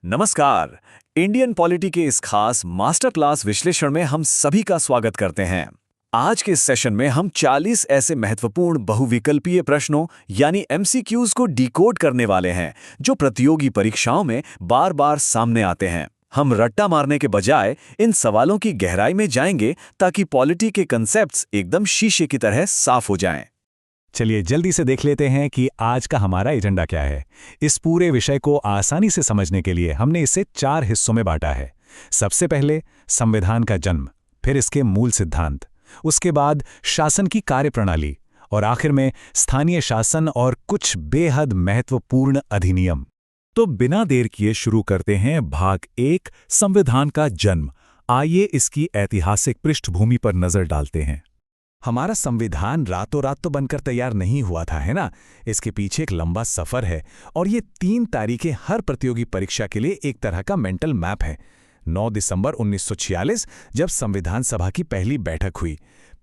नमस्कार। Indian polity के इस खास मास्टर क्लास विश्लेषण में हम सभी का स्वागत करते हैं। आज के इस सेशन में हम 40 ऐसे महत्वपूर्ण बहुविकल्पीय प्रश्नों यानी एमसीक्यूज को डिकोड करने वाले हैं जो प्रतियोगी परीक्षाओं में बार बार सामने आते हैं। हम रट्टा मारने के बजाय इन सवालों की गहराई में जाएंगे ताकि पॉलिटी के कंसेप्ट्स एकदम शीशे की तरह साफ हो जाएं। चलिए जल्दी से देख लेते हैं कि आज का हमारा एजेंडा क्या है। इस पूरे विषय को आसानी से समझने के लिए हमने इसे 4 हिस्सों में बांटा है। सबसे पहले संविधान का जन्म, फिर इसके मूल सिद्धांत, उसके बाद शासन की कार्यप्रणाली और आखिर में स्थानीय शासन और कुछ बेहद महत्वपूर्ण अधिनियम। तो बिना देर किए शुरू करते हैं भाग 1, संविधान का जन्म। आइए इसकी ऐतिहासिक पृष्ठभूमि पर नजर डालते हैं। हमारा संविधान रातों रात तो बनकर तैयार नहीं हुआ था, है ना। इसके पीछे एक लंबा सफर है और ये 3 तारीखें हर प्रतियोगी परीक्षा के लिए एक तरह का मेंटल मैप है। 9 दिसंबर 1946 जब संविधान सभा की पहली बैठक हुई,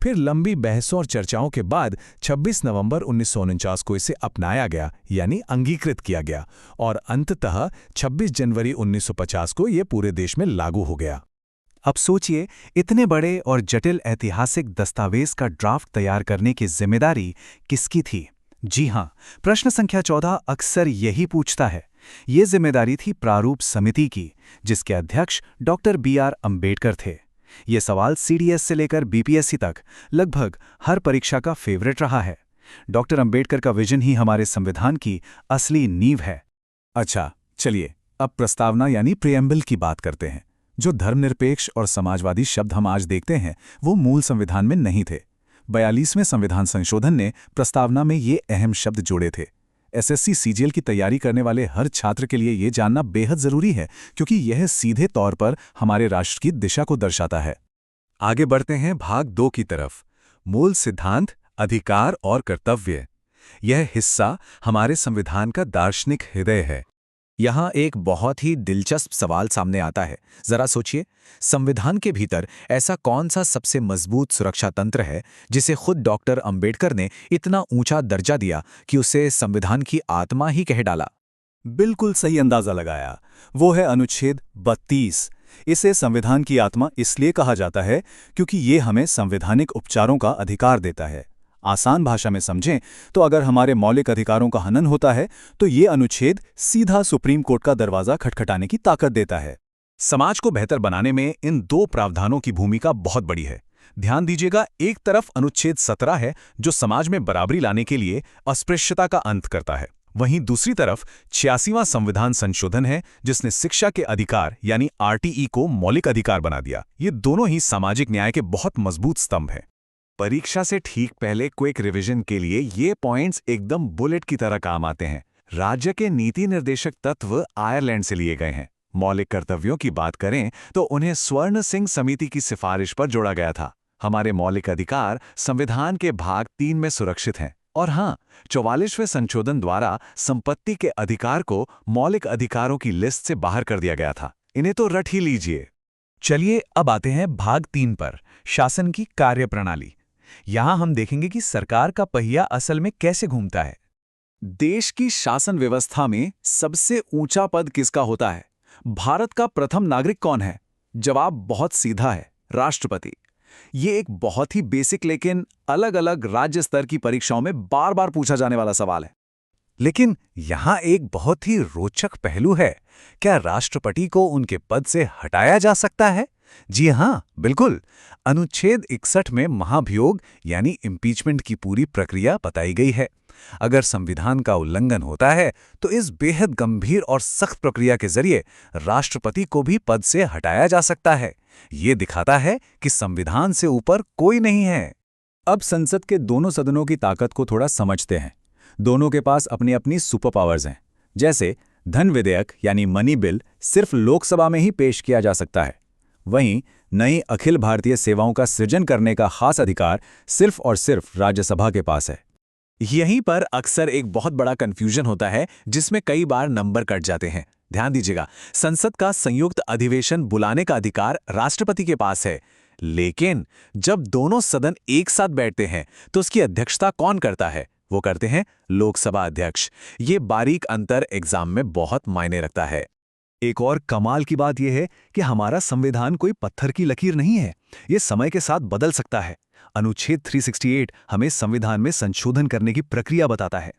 फिर लंबी बहसों और चर्चाओं के बाद 26 नवंबर 1949 को इसे अपनाया गया यानी अंगीकृत किया गया और अंततः 26 जनवरी 1950 को ये पूरे देश में लागू हो गया। अब सोचिए, इतने बड़े और जटिल ऐतिहासिक दस्तावेज का ड्राफ्ट तैयार करने की जिम्मेदारी किसकी थी? जी हाँ, प्रश्न संख्या 14 अक्सर यही पूछता है। ये जिम्मेदारी थी प्रारूप समिति की, जिसके अध्यक्ष डॉक्टर बी.आर. अंबेडकर थे। ये सवाल सीडीएस से लेकर बीपीएससी तक लगभग हर परीक्षा का फेवरेट रहा है। डॉक्टर अंबेडकर का विजन ही हमारे संविधान की असली नींव है। अच्छा, चलिए अब प्रस्तावना यानी प्रिएम्बल की बात करते हैं। जो धर्मनिरपेक्ष और समाजवादी शब्द हम आज देखते हैं वो मूल संविधान में नहीं थे। 42वें संविधान संशोधन ने प्रस्तावना में ये अहम शब्द जोड़े थे। एसएससी सीजीएल की तैयारी करने वाले हर छात्र के लिए ये जानना बेहद जरूरी है, क्योंकि यह सीधे तौर पर हमारे राष्ट्र की दिशा को दर्शाता है। आगे बढ़ते हैं भाग 2 की तरफ। मूल सिद्धांत, अधिकार और कर्तव्य। यह हिस्सा हमारे संविधान का दार्शनिक हृदय है। यहाँ एक बहुत ही दिलचस्प सवाल सामने आता है। जरा सोचिए, संविधान के भीतर ऐसा कौन सा सबसे मजबूत सुरक्षा तंत्र है जिसे खुद डॉक्टर अंबेडकर ने इतना ऊंचा दर्जा दिया कि उसे संविधान की आत्मा ही कह डाला? बिल्कुल सही अंदाजा लगाया। वो है अनुच्छेद 32। इसे संविधान की आत्मा इसलिए कहा जाता है क्योंकि ये हमें संवैधानिक उपचारों का अधिकार देता है। आसान भाषा में समझें तो अगर हमारे मौलिक अधिकारों का हनन होता है तो ये अनुच्छेद सीधा सुप्रीम कोर्ट का दरवाजा खटखटाने की ताकत देता है। समाज को बेहतर बनाने में इन 2 प्रावधानों की भूमिका बहुत बड़ी है। ध्यान दीजिएगा, एक तरफ अनुच्छेद 17 है जो समाज में बराबरी लाने के लिए अस्पृश्यता का अंत करता है। वहीं दूसरी तरफ 86वां संविधान संशोधन है जिसने शिक्षा के अधिकार यानी आरटीई को मौलिक अधिकार बना दिया। ये दोनों ही सामाजिक न्याय के बहुत मजबूत स्तंभ हैं। परीक्षा से ठीक पहले क्विक रिवीजन के लिए ये पॉइंट्स एकदम बुलेट की तरह काम आते हैं। राज्य के नीति निर्देशक तत्व आयरलैंड से लिए गए हैं। मौलिक कर्तव्यों की बात करें तो उन्हें स्वर्ण सिंह समिति की सिफारिश पर जोड़ा गया था। हमारे मौलिक अधिकार संविधान के भाग 3 में सुरक्षित हैं। और हाँ, 44वें संशोधन द्वारा संपत्ति के अधिकार को मौलिक अधिकारों की लिस्ट से बाहर कर दिया गया था। इन्हें तो रट ही लीजिए। चलिए अब आते हैं भाग 3 पर, शासन की कार्यप्रणाली। यहां हम देखेंगे कि सरकार का पहिया असल में कैसे घूमता है। देश की शासन व्यवस्था में सबसे ऊंचा पद किसका होता है? भारत का प्रथम नागरिक कौन है? जवाब बहुत सीधा है, राष्ट्रपति। ये एक बहुत ही बेसिक लेकिन अलग-अलग राज्य स्तर की परीक्षाओं में बार बार पूछा जाने वाला सवाल है। लेकिन यहां एक बहुत ही रोचक पहलू है। क्या राष्ट्रपति को उनके पद से हटाया जा सकता है? जी हां, बिल्कुल। अनुच्छेद 61 में महाभियोग यानी इम्पीचमेंट की पूरी प्रक्रिया बताई गई है। अगर संविधान का उल्लंघन होता है तो इस बेहद गंभीर और सख्त प्रक्रिया के जरिए राष्ट्रपति को भी पद से हटाया जा सकता है। ये दिखाता है कि संविधान से ऊपर कोई नहीं है। अब संसद के दोनों सदनों की ताकत को थोड़ा समझते हैं। दोनों के पास अपनी अपनी सुपर पावर्स हैं। जैसे धन विधेयक यानी मनी बिल सिर्फ लोकसभा में ही पेश किया जा सकता है। वहीं नई अखिल भारतीय सेवाओं का सृजन करने का खास अधिकार सिर्फ और सिर्फ राज्यसभा के पास है। यहीं पर अक्सर एक बहुत बड़ा कंफ्यूजन होता है जिसमें कई बार नंबर कट जाते हैं। ध्यान दीजिएगा, संसद का संयुक्त अधिवेशन बुलाने का अधिकार राष्ट्रपति के पास है, लेकिन जब दोनों सदन एक साथ बैठते हैं तो उसकी अध्यक्षता कौन करता है? वो करते हैं लोकसभा अध्यक्ष। ये बारीक अंतर एग्जाम में बहुत मायने रखता है। एक और कमाल की बात यह है कि हमारा संविधान कोई पत्थर की लकीर नहीं है। ये समय के साथ बदल सकता है। अनुच्छेद 368 हमें संविधान में संशोधन करने की प्रक्रिया बताता है।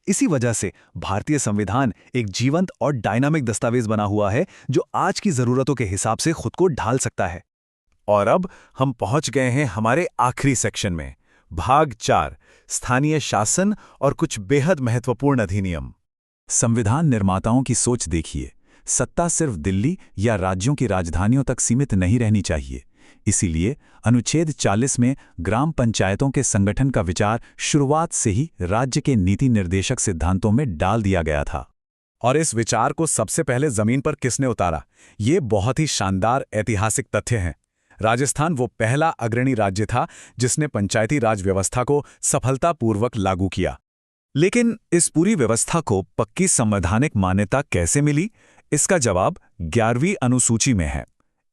इसी वजह से भारतीय संविधान एक जीवंत और डायनामिक दस्तावेज बना हुआ है जो आज की जरूरतों के हिसाब से खुद को ढाल सकता है। और अब हम पहुंच गए हैं हमारे आखिरी सेक्शन में, भाग 4, स्थानीय शासन और कुछ बेहद महत्वपूर्ण अधिनियम। संविधान निर्माताओं की सोच देखिए, सत्ता सिर्फ दिल्ली या राज्यों की राजधानियों तक सीमित नहीं रहनी चाहिए। इसीलिए अनुच्छेद 40 में ग्राम पंचायतों के संगठन का विचार शुरुआत से ही राज्य के नीति निर्देशक सिद्धांतों में डाल दिया गया था। और इस विचार को सबसे पहले जमीन पर किसने उतारा? ये बहुत ही शानदार ऐतिहासिक तथ्य हैं। राजस्थान वो पहला अग्रणी राज्य था जिसने पंचायती राज व्यवस्था को सफलतापूर्वक लागू किया। लेकिन इस पूरी व्यवस्था को पक्की संवैधानिक मान्यता कैसे मिली? इसका जवाब 11वीं अनुसूची में है।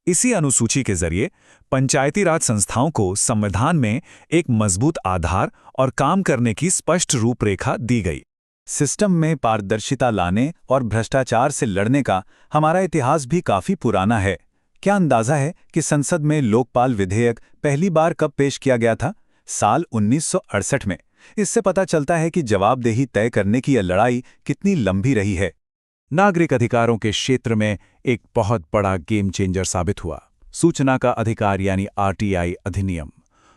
इसी अनुसूची के जरिए पंचायती राज संस्थाओं को संविधान में एक मजबूत आधार और काम करने की स्पष्ट रूपरेखा दी गई। सिस्टम में पारदर्शिता लाने और भ्रष्टाचार से लड़ने का हमारा इतिहास भी काफी पुराना है। क्या अंदाजा है कि संसद में लोकपाल विधेयक पहली बार कब पेश किया गया था? साल 1968 में। इससे पता चलता है कि जवाबदेही तय करने की यह लड़ाई कितनी लंबी रही है। नागरिक अधिकारों के क्षेत्र में एक बहुत बड़ा गेम चेंजर साबित हुआ सूचना का अधिकार यानी आरटीआई अधिनियम।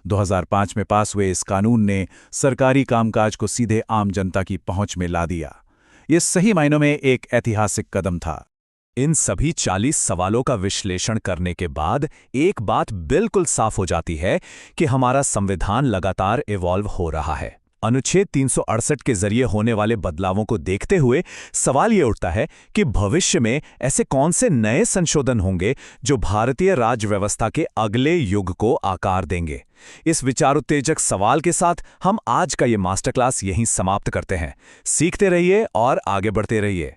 2005 में पास हुए इस कानून ने सरकारी कामकाज को सीधे आम जनता की पहुंच में ला दिया। ये सही मायनों में एक ऐतिहासिक कदम था। इन सभी 40 सवालों का विश्लेषण करने के बाद एक बात बिल्कुल साफ हो जाती है कि हमारा संविधान लगातार इवॉल्व हो रहा है। अनुच्छेद 368 के जरिए होने वाले बदलावों को देखते हुए सवाल ये उठता है कि भविष्य में ऐसे कौन से नए संशोधन होंगे जो भारतीय राज्य व्यवस्था के अगले युग को आकार देंगे। इस विचारोत्तेजक सवाल के साथ हम आज का ये मास्टर क्लास यहीं समाप्त करते हैं। सीखते रहिए और आगे बढ़ते रहिए।